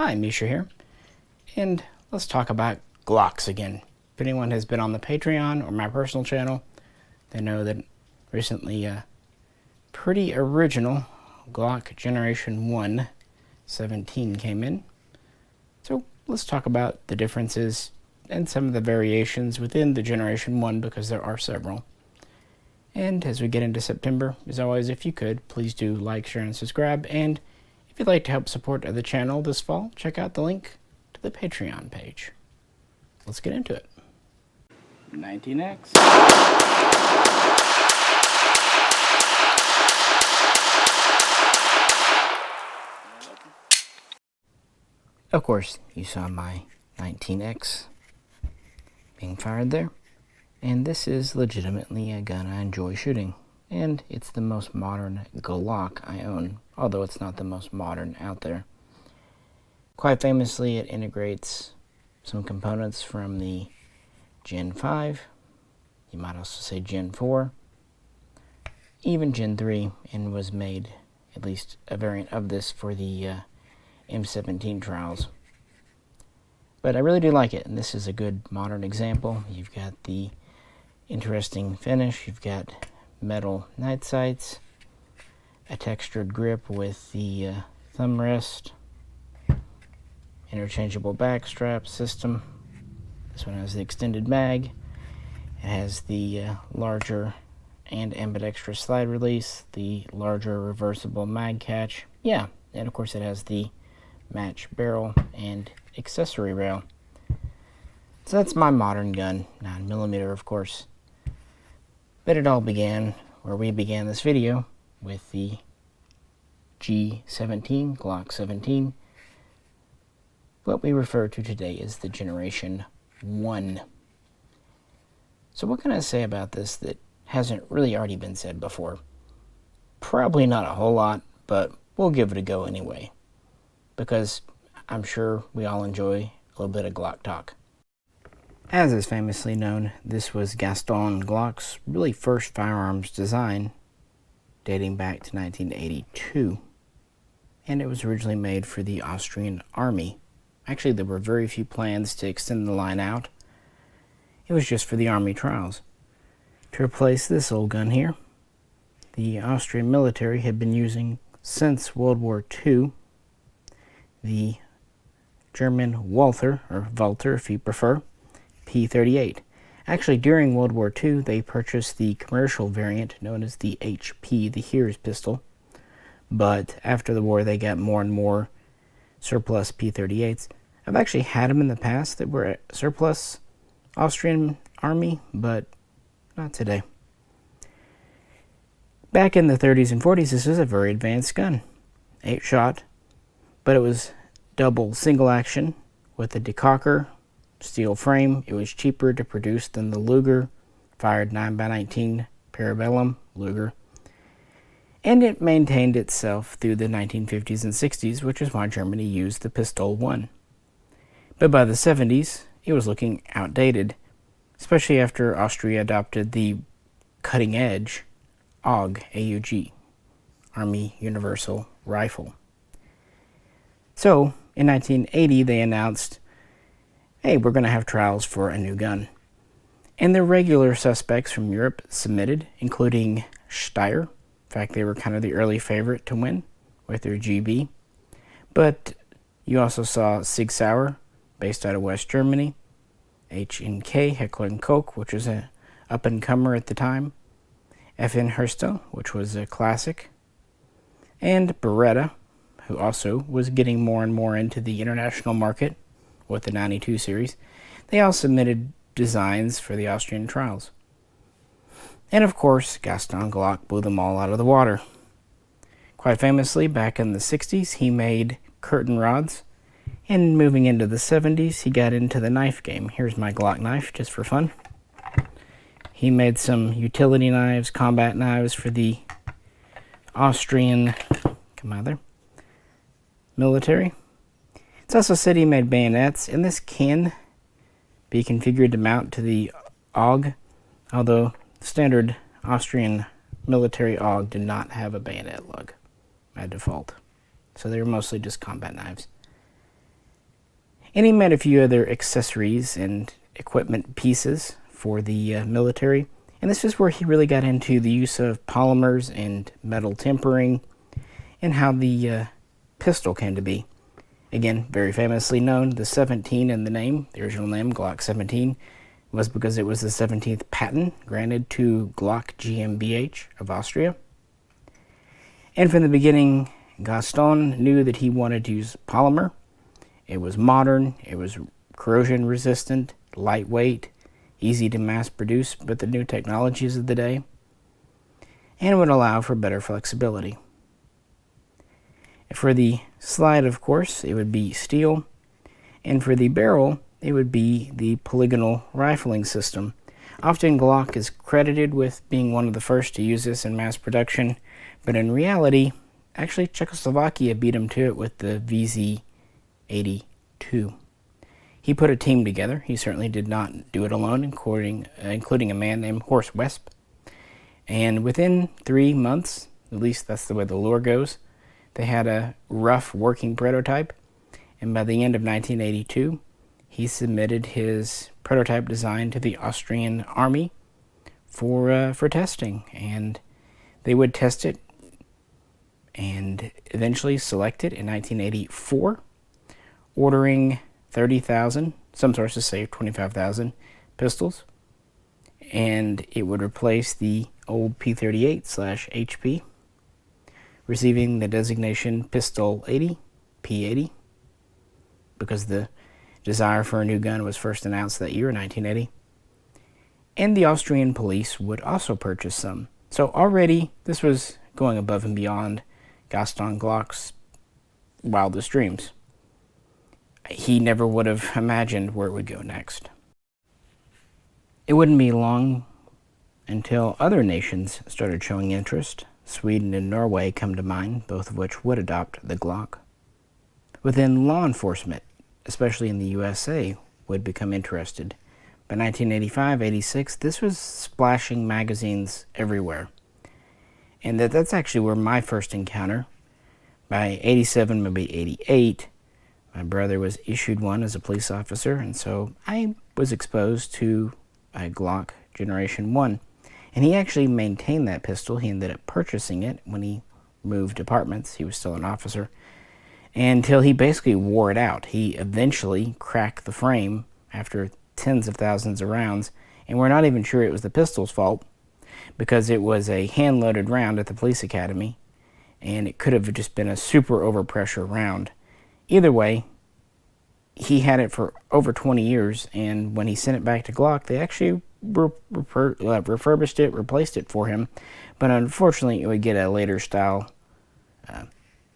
Hi, Misha here, and let's talk about Glocks again. If anyone has been on the Patreon or my personal channel, they know that recently a pretty original Glock Generation 1 17 came in. So let's talk about the differences and some of the variations within the Generation 1 because there are several. And as we get into September, as always, if you could, please do like, share, and subscribe. And if you'd like to help support the channel this fall, check out the link to the Patreon page. Let's get into it. 19X. Of course, you saw my 19X being fired there. And this is legitimately a gun I enjoy shooting. And it's the most modern Glock I own, although it's not the most modern out there. Quite famously, it integrates some components from the Gen 5, you might also say Gen 4, even Gen 3, and was made at least a variant of this for the M17 trials. But I really do like it, and this is a good modern example. You've got the interesting finish, you've got metal night sights, a textured grip with the thumb rest, interchangeable back strap system. This one has the extended mag. It has the larger and ambidextrous slide release, the larger reversible mag catch. Yeah, and of course it has the match barrel and accessory rail. So that's my modern gun, 9mm of course. But it all began where we began this video with the G17, Glock 17. What we refer to today is the Generation 1. So what can I say about this that hasn't really already been said before? Probably not a whole lot, but we'll give it a go anyway, because I'm sure we all enjoy a little bit of Glock talk. As is famously known, this was Gaston Glock's really first firearms design, dating back to 1982. And it was originally made for the Austrian Army. Actually, there were very few plans to extend the line out. It was just for the Army trials. To replace this old gun here, the Austrian military had been using, since World War II, the German Walther, or Walter if you prefer, P38. Actually, during World War II, they purchased the commercial variant known as the HP, the Here's pistol. But after the war, they got more and more surplus P38s. I've actually had them in the past that were surplus Austrian Army, but not today. Back in the 30s and 40s, this was a very advanced gun. 8-shot, but it was double single action with a decocker, steel frame. It was cheaper to produce than the Luger, fired 9x19 Parabellum Luger. And it maintained itself through the 1950s and 60s, which is why Germany used the Pistol 1. But by the 70s, it was looking outdated, especially after Austria adopted the cutting-edge AUG, Army Universal Rifle. So, in 1980, they announced, hey, we're going to have trials for a new gun. And the regular suspects from Europe submitted, including Steyr. In fact, they were kind of the early favorite to win with their GB. But you also saw Sig Sauer, based out of West Germany, H&K, Heckler & Koch, which was an up-and-comer at the time, FN Herstal, which was a classic, and Beretta, who also was getting more and more into the international market with the 92 series. They all submitted designs for the Austrian trials. And of course, Gaston Glock blew them all out of the water. Quite famously, back in the 60s, he made curtain rods. And moving into the 70s, he got into the knife game. Here's my Glock knife, just for fun. He made some utility knives, combat knives for the Austrian, military. It's also said he made bayonets, and this can be configured to mount to the AUG, although standard Austrian military AUG did not have a bayonet lug by default. So they were mostly just combat knives. And he made a few other accessories and equipment pieces for the military. And this is where he really got into the use of polymers and metal tempering and how the pistol came to be. Again, very famously known, the 17 in the name, the original name, Glock 17, was because it was the 17th patent granted to Glock GmbH of Austria. And from the beginning, Gaston knew that he wanted to use polymer. It was modern, it was corrosion resistant, lightweight, easy to mass produce with the new technologies of the day, and would allow for better flexibility. For the slide, of course, it would be steel, and for the barrel, it would be the polygonal rifling system. Often Glock is credited with being one of the first to use this in mass production, but in reality, actually Czechoslovakia beat him to it with the VZ-82. He put a team together. He certainly did not do it alone, including a man named Horst Wesp. And within 3 months, at least that's the way the lore goes, they had a rough working prototype, and by the end of 1982, he submitted his prototype design to the Austrian army for testing, and they would test it and eventually select it in 1984, ordering 30,000, some sources say 25,000 pistols, and it would replace the old P38/HP, receiving the designation Pistol 80, P80, because the desire for a new gun was first announced that year in 1980. And the Austrian police would also purchase some. So already, this was going above and beyond Gaston Glock's wildest dreams. He never would have imagined where it would go next. It wouldn't be long until other nations started showing interest. Sweden and Norway come to mind, both of which would adopt the Glock. Within law enforcement, especially in the USA, would become interested. By 1985-86, this was splashing magazines everywhere. And that's actually where my first encounter. By 87, maybe 88, my brother was issued one as a police officer, and so I was exposed to a Glock Generation 1. And he actually maintained that pistol. He ended up purchasing it when he moved departments. He was still an officer. Until he basically wore it out. He eventually cracked the frame after tens of thousands of rounds, and we're not even sure it was the pistol's fault, because it was a hand-loaded round at the police academy, and it could have just been a super overpressure round. Either way, he had it for over 20 years, and when he sent it back to Glock, they actually refurbished it, replaced it for him, but unfortunately it would get a later style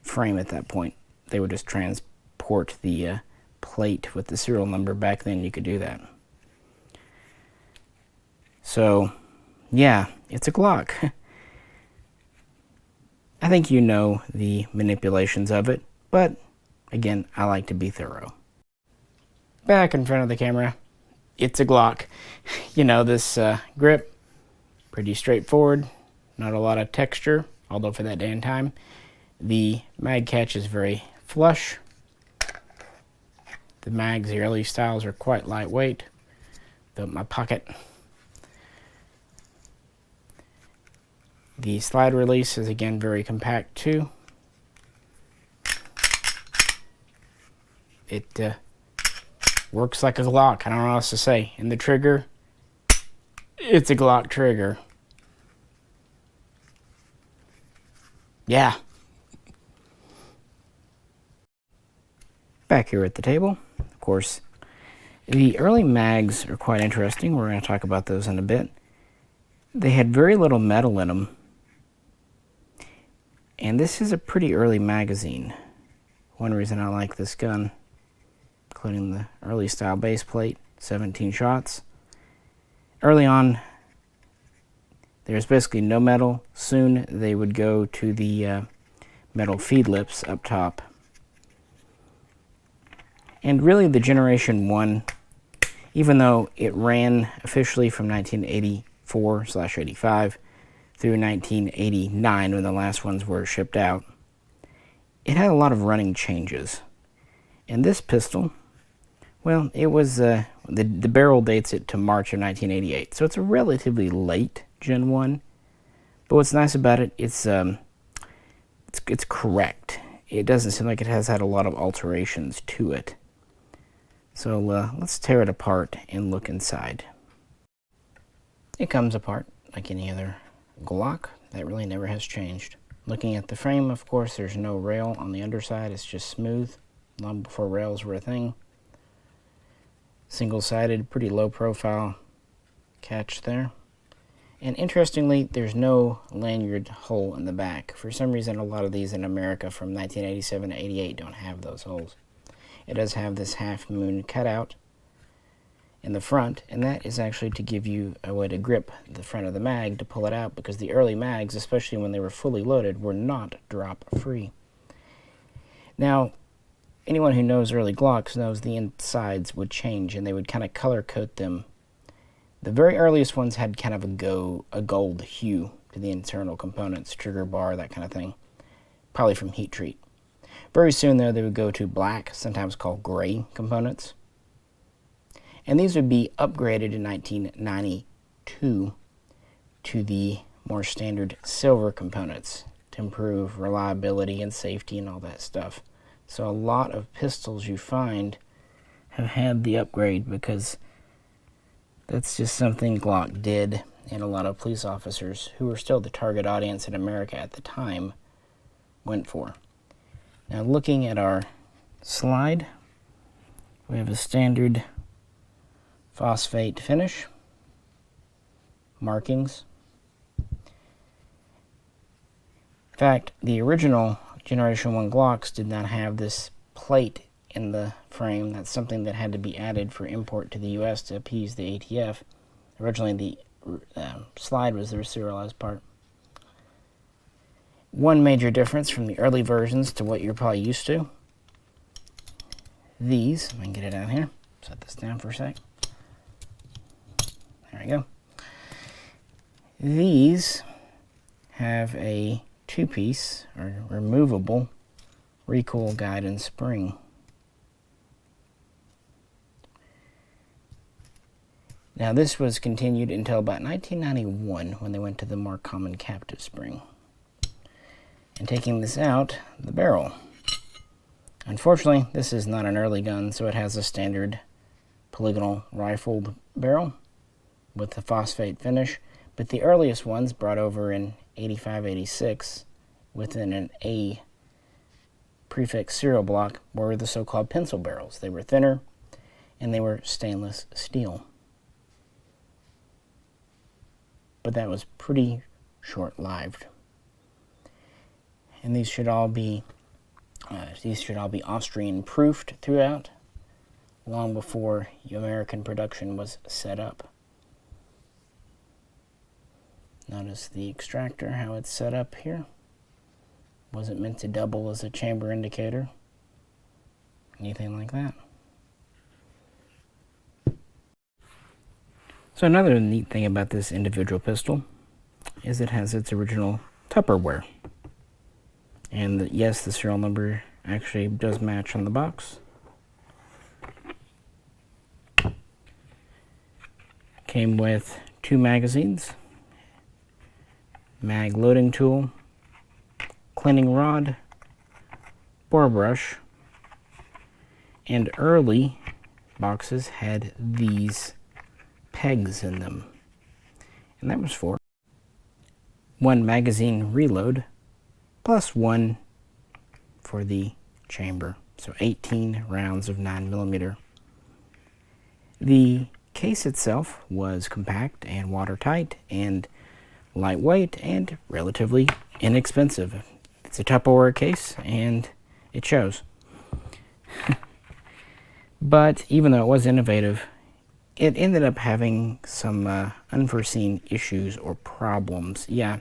frame at that point. They would just transport the plate with the serial number. Back then you could do that. So, yeah, it's a Glock. I think you know the manipulations of it, but again, I like to be thorough. Back in front of the camera, it's a Glock. You know, this grip, pretty straightforward, not a lot of texture, although for that day and time. The mag catch is very flush. The mags, the early styles, are quite lightweight. Built in my pocket. The slide release is again very compact too. It works like a Glock. I don't know what else to say. And the trigger, it's a Glock trigger. Yeah. Back here at the table, of course, the early mags are quite interesting. We're going to talk about those in a bit. They had very little metal in them. And this is a pretty early magazine. One reason I like this gun, including the early style base plate, 17 shots. Early on, there's basically no metal. Soon they would go to the metal feed lips up top. And really the Generation 1, even though it ran officially from 1984/85 through 1989 when the last ones were shipped out, it had a lot of running changes. And this pistol Well, it was the barrel dates it to March of 1988, so it's a relatively late Gen 1. But what's nice about it, it's correct. It doesn't seem like it has had a lot of alterations to it. So let's tear it apart and look inside. It comes apart like any other Glock. That really never has changed. Looking at the frame, of course, there's no rail on the underside. It's just smooth, long before rails were a thing. Single-sided, pretty low profile catch there. And interestingly, there's no lanyard hole in the back. For some reason, a lot of these in America from 1987 to 88 don't have those holes. It does have this half moon cutout in the front, and that is actually to give you a way to grip the front of the mag to pull it out, because the early mags, especially when they were fully loaded, were not drop free. Now, anyone who knows early Glocks knows the insides would change, and they would kind of color coat them. The very earliest ones had kind of a gold hue to the internal components, trigger bar, that kind of thing, probably from heat treat. Very soon, though, they would go to black, sometimes called gray components. And these would be upgraded in 1992 to the more standard silver components to improve reliability and safety and all that stuff. So a lot of pistols you find have had the upgrade because that's just something Glock did, and a lot of police officers, who were still the target audience in America at the time, went for. Now looking at our slide, we have a standard phosphate finish, markings. In fact, the original Generation 1 Glocks did not have this plate in the frame. That's something that had to be added for import to the US to appease the ATF. Originally, the slide was the serialized part. One major difference from the early versions to what you're probably used to. These, if I can get it out here, set this down for a sec. There we go. These have a two-piece or removable recoil guide and spring. Now this was continued until about 1991 when they went to the more common captive spring. And taking this out, the barrel. Unfortunately, this is not an early gun, so it has a standard polygonal rifled barrel with the phosphate finish, but the earliest ones brought over in 85-86 within an A prefix serial block were the so-called pencil barrels. They were thinner and they were stainless steel. But that was pretty short-lived. And these should all be Austrian proofed throughout, long before American production was set up. Notice the extractor, how it's set up here. Wasn't meant to double as a chamber indicator. Anything like that. So another neat thing about this individual pistol is it has its original Tupperware. And yes, the serial number actually does match on the box. Came with 2 magazines, mag loading tool, cleaning rod, bore brush, and early boxes had these pegs in them. And that was for 1 magazine reload plus 1 for the chamber. So 18 rounds of 9mm. The case itself was compact and watertight and lightweight and relatively inexpensive. It's a Tupperware case and it shows. But even though it was innovative, it ended up having some unforeseen issues or problems. Yeah,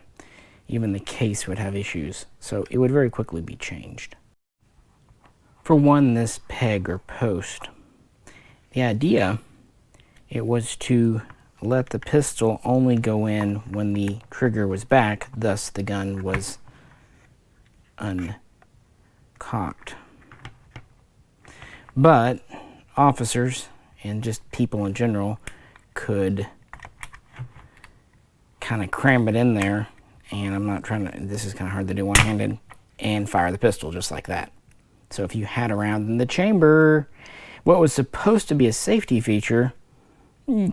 even the case would have issues, so it would very quickly be changed. For one, this peg or post. The idea, it was to let the pistol only go in when the trigger was back, thus the gun was uncocked. But officers and just people in general could kind of cram it in there, and I'm not trying to, this is kind of hard to do one-handed, and fire the pistol just like that. So if you had a round in the chamber, what was supposed to be a safety feature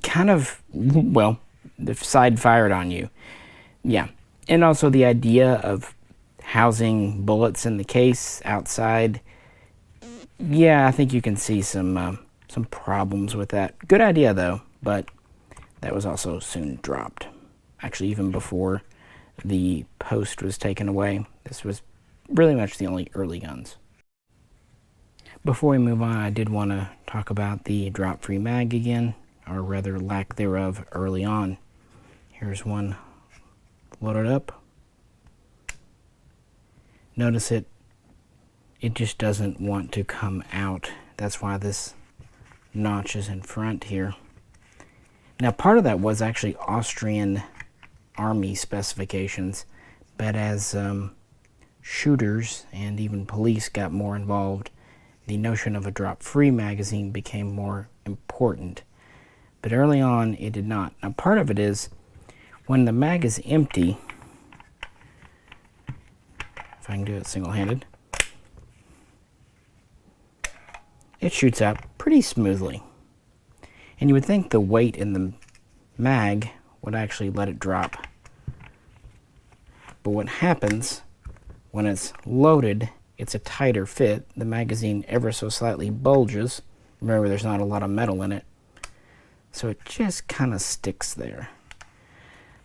kind of, well, the side fired on you. Yeah. And also the idea of housing bullets in the case outside, yeah, I think you can see some problems with that. Good idea though, but that was also soon dropped. Actually, even before the post was taken away. This was really much the only early guns. Before we move on, I did want to talk about the drop-free mag again, or rather lack thereof early on. Here's one loaded up. Notice it just doesn't want to come out. That's why this notch is in front here. Now part of that was actually Austrian Army specifications, but as shooters and even police got more involved, the notion of a drop-free magazine became more important. But early on, it did not. Now, part of it is when the mag is empty, if I can do it single-handed, it shoots out pretty smoothly. And you would think the weight in the mag would actually let it drop. But what happens when it's loaded, it's a tighter fit. The magazine ever so slightly bulges. Remember, there's not a lot of metal in it. So it just kind of sticks there.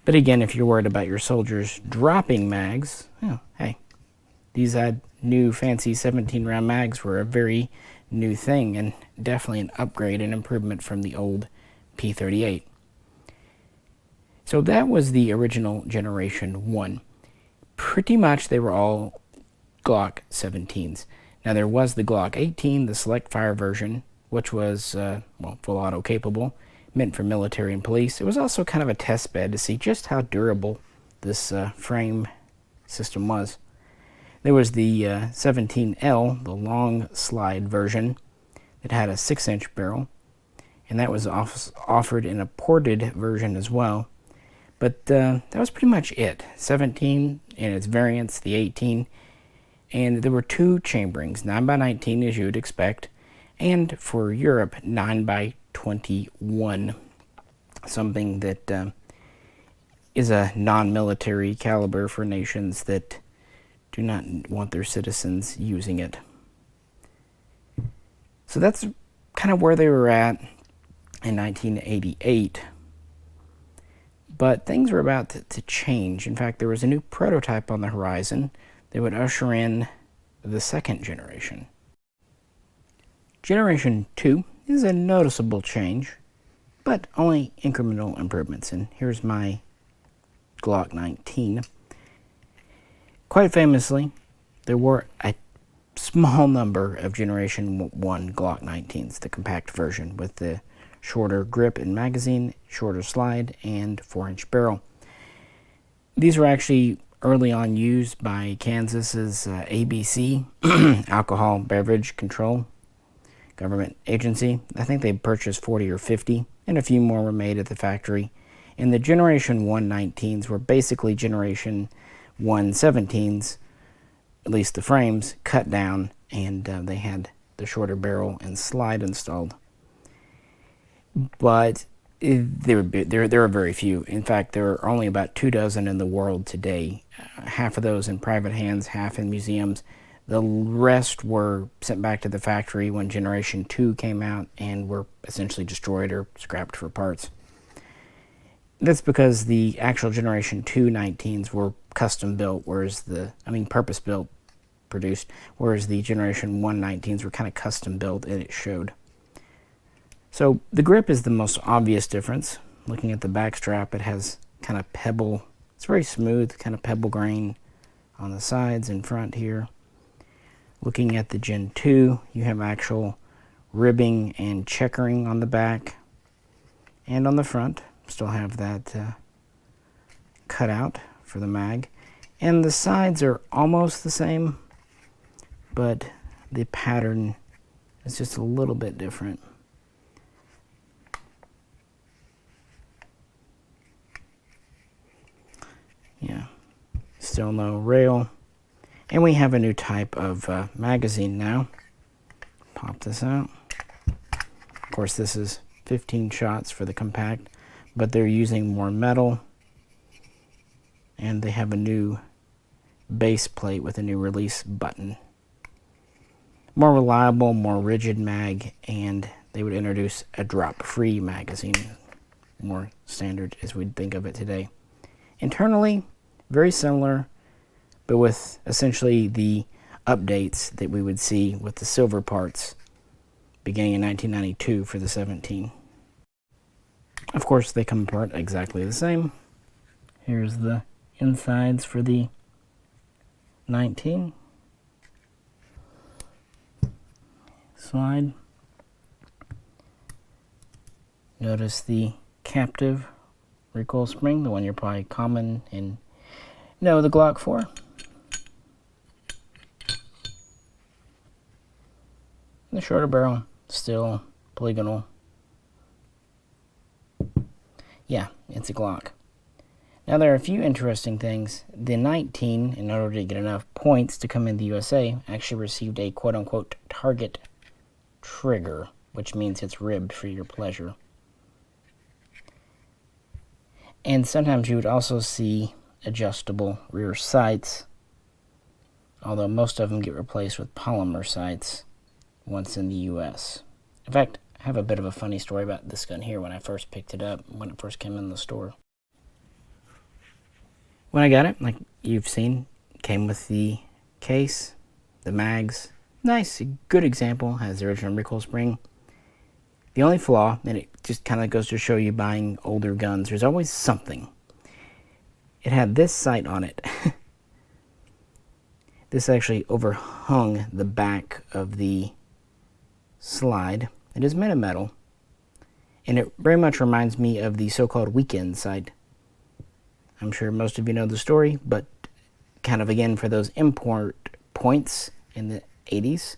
But again, if you're worried about your soldiers dropping mags, well, hey, these new fancy 17-round mags were a very new thing and definitely an upgrade and improvement from the old P38. So that was the original Generation 1. Pretty much they were all Glock 17s. Now there was the Glock 18, the select fire version, which was, well, full auto capable, meant for military and police. It was also kind of a test bed to see just how durable this frame system was. There was the 17L, the long slide version, that had a 6-inch barrel, and that was offered in a ported version as well. But that was pretty much it. 17 and its variants, the 18, and there were 2 chamberings, 9x19 as you would expect, and for Europe, 9x21, something that is a non-military caliber for nations that do not want their citizens using it. So that's kind of where they were at in 1988. But things were about to change. In fact, there was a new prototype on the horizon that would usher in the second generation. Generation 2 is a noticeable change, but only incremental improvements. And here's my Glock 19. Quite famously, there were a small number of Generation 1 Glock 19s, the compact version, with the shorter grip and magazine, shorter slide, and 4-inch barrel. These were actually early on used by Kansas's ABC, Alcohol Beverage Control Government Agency. I think they purchased 40 or 50, and a few more were made at the factory. And the Generation 1 19s were basically Generation 1 17s, at least the frames, cut down, and they had the shorter barrel and slide installed. But there are very few. In fact, there are only about 24 in the world today. Half of those in private hands, half in museums. The rest were sent back to the factory when Generation 2 came out and were essentially destroyed or scrapped for parts. That's because the actual Generation 2 19s were custom built, whereas purpose built, produced, whereas the Generation 1 19s were kind of custom built, and it showed. So the grip is the most obvious difference. Looking at the back strap, it has kind of pebble, it's very smooth, kind of pebble grain on the sides and front here. Looking at the Gen 2, you have actual ribbing and checkering on the back and on the front. Still have that cutout for the mag. And the sides are almost the same, but the pattern is just a little bit different. Still no rail. And we have a new type of magazine now. Pop this out. Of course, this is 15 shots for the compact, but they're using more metal. And they have a new base plate with a new release button. More reliable, more rigid mag, and they would introduce a drop-free magazine. More standard as we'd think of it today. Internally, very similar, but with essentially the updates that we would see with the silver parts beginning in 1992 for the 17. Of course, they come apart exactly the same. Here's the insides for the 19. Slide. Notice the captive recoil spring, the one you're probably common in the Glock 4. The shorter barrel, still polygonal. Yeah, it's a Glock. Now there are a few interesting things. The 19, in order to get enough points to come in the USA, actually received a quote-unquote target trigger, which means it's ribbed for your pleasure. And sometimes you would also see adjustable rear sights, although most of them get replaced with polymer sights once in the US. In fact, I have a bit of a funny story about this gun here when I first picked it up, when it first came in the store. When I got it, like you've seen, it came with the case, the mags. Nice, good example, has the original recoil spring. The only flaw, and it just kind of goes to show you buying older guns, there's always something. It had this sight on it. This actually overhung the back of the slide. It is made of metal, and it very much reminds me of the so-called weekend sight. I'm sure most of you know the story, but kind of again for those import points in the 80s,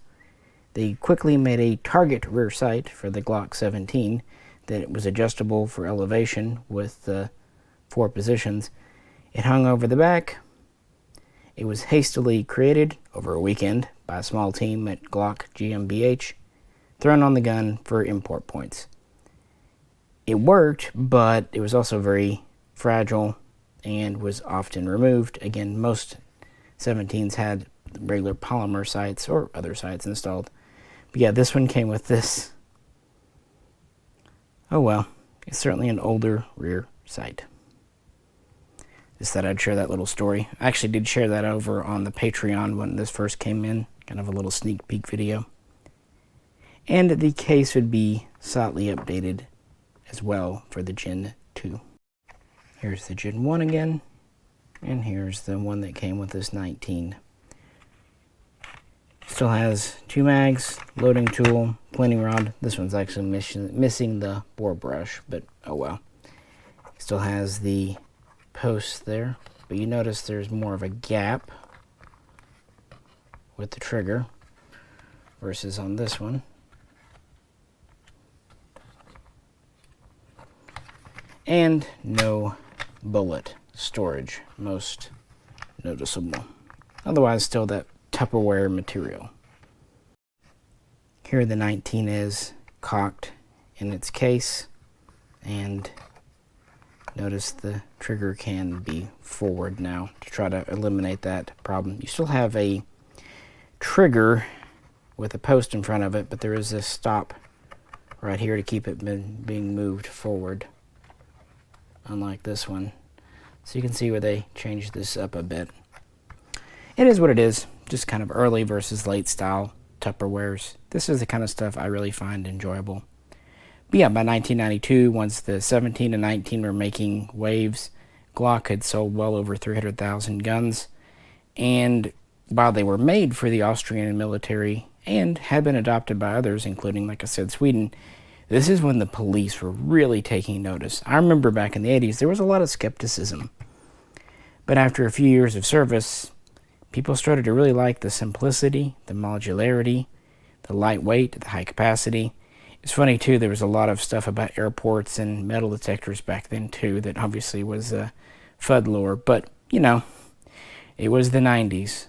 they quickly made a target rear sight for the Glock 17 that was adjustable for elevation with 4 positions. It hung over the back. It was hastily created over a weekend by a small team at Glock GmbH, thrown on the gun for import points. It worked, but it was also very fragile and was often removed. Again, most 17s had regular polymer sights or other sights installed. But yeah, this one came with this. Oh well, it's certainly an older rear sight. Just thought I'd share that little story. I actually did share that over on the Patreon when this first came in, kind of a little sneak peek video. And the case would be slightly updated as well for the Gen 2. Here's the Gen 1 again, and here's the one that came with this 19. Still has 2 mags, loading tool, cleaning rod. This one's actually missing the bore brush, but oh well. Still has the post there, but you notice there's more of a gap with the trigger versus on this one. And no bullet storage, most noticeable. Otherwise, still that Tupperware material. Here the 19 is cocked in its case, and notice the trigger can be forward now to try to eliminate that problem. You still have a trigger with a post in front of it, but there is a stop right here to keep it being moved forward, unlike this one. So you can see where they changed this up a bit. It is what it is, just kind of early versus late style Tupperwares. This is the kind of stuff I really find enjoyable. But yeah, by 1992, once the 17 and 19 were making waves, Glock had sold well over 300,000 guns. And while they were made for the Austrian military and had been adopted by others, including, like I said, Sweden, this is when the police were really taking notice. I remember back in the 80s, there was a lot of skepticism. But after a few years of service, people started to really like the simplicity, the modularity, the lightweight, the high capacity. It's funny, too, there was a lot of stuff about airports and metal detectors back then, too, that obviously was FUD lore. But, you know, It was the 90s.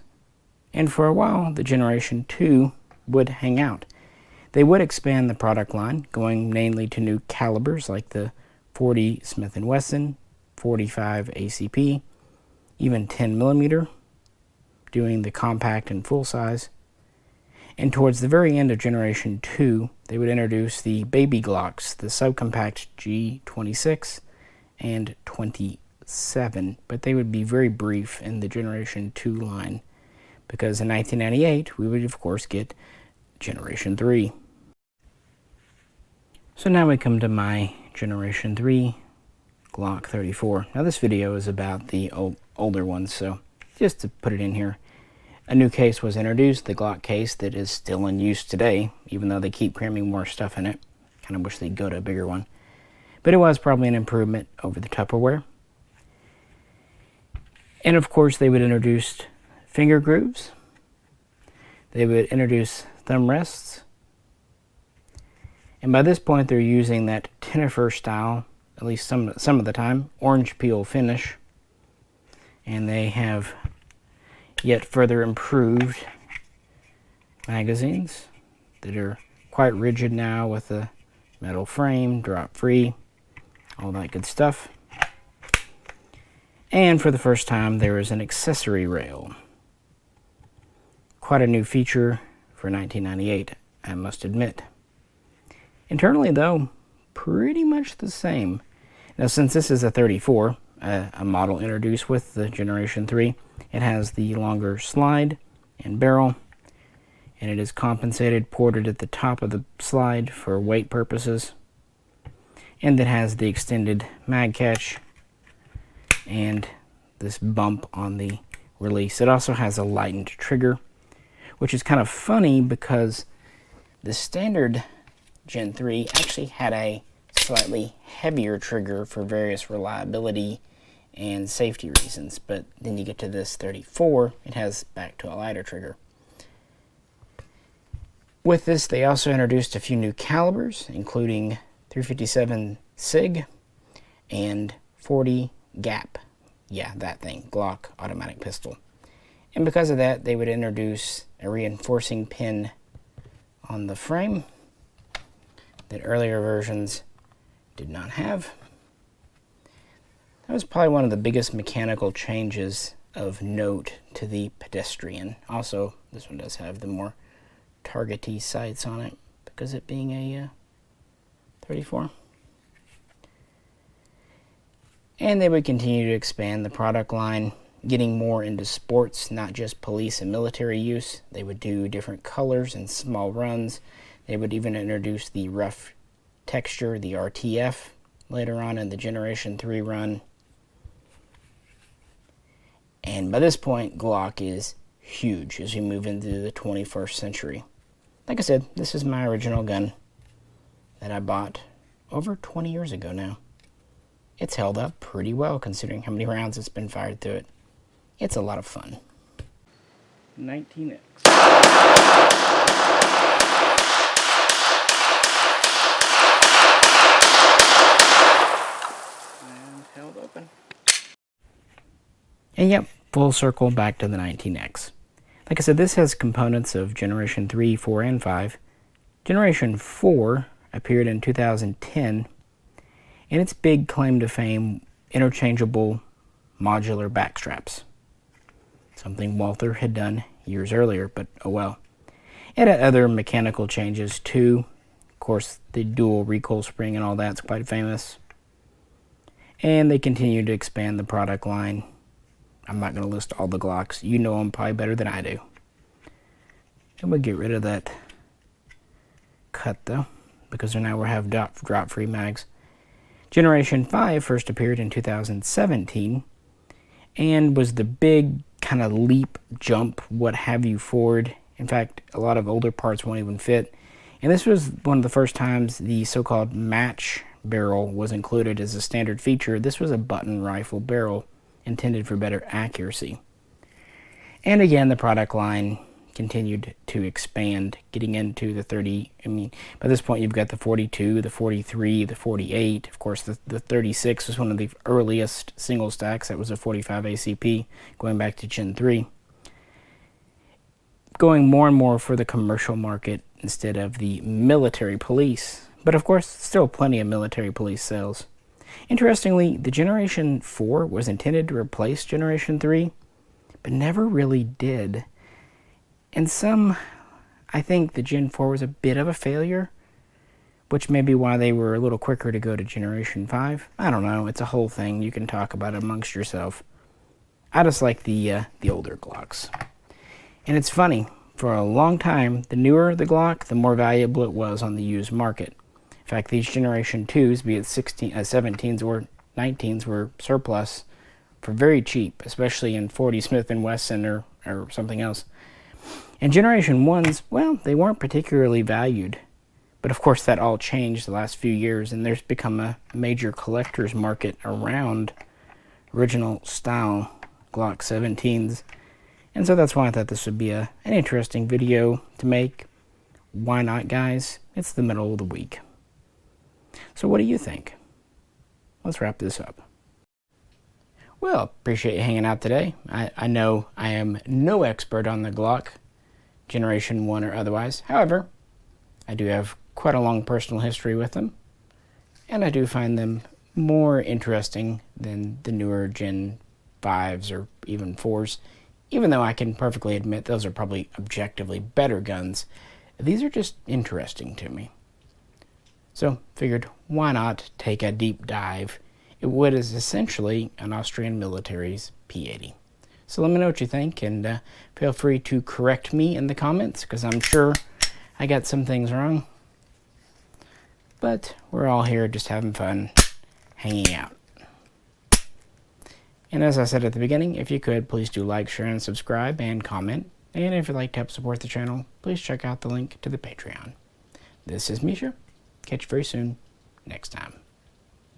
And for a while, the Generation 2 would hang out. They would expand the product line, going mainly to new calibers like the 40 Smith & Wesson, 45 ACP, even 10mm, doing the compact and full size. And towards the very end of Generation 2, they would introduce the baby Glocks, the subcompact G26 and 27, but they would be very brief in the Generation 2 line, because in 1998, we would of course get Generation 3. So now we come to my Generation 3 Glock 34. Now this video is about the older ones, so just to put it in here. A new case was introduced, the Glock case that is still in use today, even though they keep cramming more stuff in it. Kind of wish they'd go to a bigger one. But it was probably an improvement over the Tupperware. And of course they would introduce finger grooves. They would introduce thumb rests. And by this point they're using that Tennifer style, at least some of the time, orange peel finish. And they have yet further improved magazines that are quite rigid now with a metal frame, drop free, all that good stuff. And for the first time there is an accessory rail. Quite a new feature for 1998, I must admit. Internally though, pretty much the same. Now since this is a 34, a model introduced with the Generation 3, it has the longer slide and barrel, and it is compensated, ported at the top of the slide for weight purposes, and it has the extended mag catch and this bump on the release. It also has a lightened trigger, which is kind of funny because the standard Gen 3 actually had a slightly heavier trigger for various reliability and safety reasons, but then you get to this 34, it has back to a lighter trigger. With this, they also introduced a few new calibers, including 357 SIG and 40 GAP. Yeah, that thing, Glock automatic pistol. And because of that, they would introduce a reinforcing pin on the frame that earlier versions did not have. That was probably one of the biggest mechanical changes of note to the pedestrian. Also, this one does have the more targety sights on it because it being a 34. And they would continue to expand the product line, getting more into sports, not just police and military use. They would do different colors and small runs. They would even introduce the rough texture, the RTF, later on in the Generation 3 run. And by this point, Glock is huge as we move into the 21st century. Like I said, this is my original gun that I bought over 20 years ago now. It's held up pretty well considering how many rounds it's been fired through it. It's a lot of fun. 19X. And held open. And yep, full circle back to the 19X. Like I said, this has components of Generation 3, 4, and 5. Generation 4 appeared in 2010, and its big claim to fame, interchangeable modular backstraps. Something Walther had done years earlier, but oh well. It had other mechanical changes too. Of course, the dual recoil spring and all that's quite famous. And they continued to expand the product line. I'm not going to list all the Glocks. You know them probably better than I do. And we'll get rid of that cut though, because now we have drop-free mags. Generation 5 first appeared in 2017 and was the big kind of leap, jump, what have you forward. In fact, a lot of older parts won't even fit. And this was one of the first times the so-called match barrel was included as a standard feature. This was a button rifle barrel intended for better accuracy. And again, the product line continued to expand, getting into the 30. I mean, by this point, you've got the 42, the 43, the 48. Of course, the 36 was one of the earliest single stacks. That was a 45 ACP, going back to Gen 3. Going more and more for the commercial market instead of the military police. But of course, still plenty of military police sales. Interestingly, the Generation 4 was intended to replace Generation 3, but never really did. And I think the Gen 4 was a bit of a failure, which may be why they were a little quicker to go to Generation 5. I don't know, it's a whole thing. You can talk about it amongst yourself. I just like the older Glocks. And it's funny, for a long time, the newer the Glock, the more valuable it was on the used market. In fact, these Generation 2s, be it 17s or 19s, were surplus for very cheap, especially in 40 Smith & Wesson or something else. And Generation 1s, well, they weren't particularly valued. But of course, that all changed the last few years, and there's become a major collector's market around original style Glock 17s. And so that's why I thought this would be an interesting video to make. Why not, guys? It's the middle of the week. So what do you think? Let's wrap this up. Well, appreciate you hanging out today. I know I am no expert on the Glock, Generation 1 or otherwise. However, I do have quite a long personal history with them, and I do find them more interesting than the newer Gen 5s or even 4s. Even though I can perfectly admit those are probably objectively better guns, these are just interesting to me. So, figured, why not take a deep dive in what is essentially an Austrian military's P80. So let me know what you think, and feel free to correct me in the comments, because I'm sure I got some things wrong. But we're all here just having fun, hanging out. And as I said at the beginning, if you could, please do like, share, and subscribe, and comment. And if you'd like to help support the channel, please check out the link to the Patreon. This is Misha. Catch you very soon, next time.